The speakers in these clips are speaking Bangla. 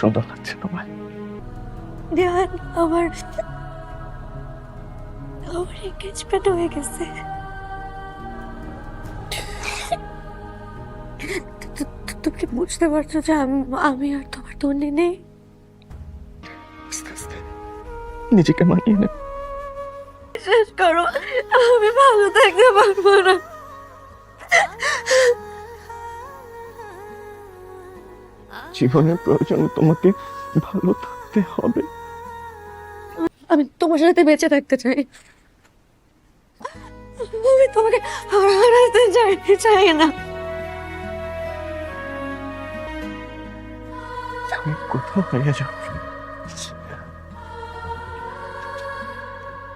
সুন্দর লাগছে তোমায়। দেওয়ান, আমার এঙ্গেজমেন্ট হয়ে গেছে। তুমি কি বুঝতে পারছো যে আমি আর তোমার তন্নি নেই? আস্তে আস্তে নিজেকে মানিয়ে নে। শেষ করো, আমি ভালো থাকতে পারবো না। জীবনের প্রয়োজনে তোমাকে ভালো থাকতে হবে। আমি তোমার সাথে বেঁচে থাকতে চাই, আমি তোমাকে হারাতে চাই না। তুমি কোথাও হারিয়ে যাও,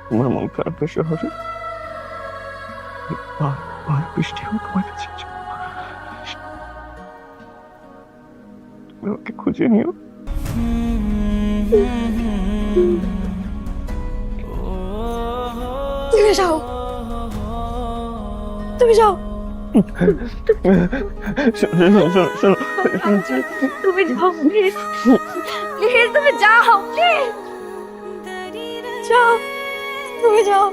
তোমার মন খারাপের শহরে বার বৃষ্টি হোক তোমার কাছে যাও। তুমি আমাকে খুঁজে নিও। তুমি যাও, তুমি যাও, শোনো শোনো শোনো, তুমি যাও প্লিজ, প্লিজ তুমি যাও, প্লিজ যাও, তুমি যাও।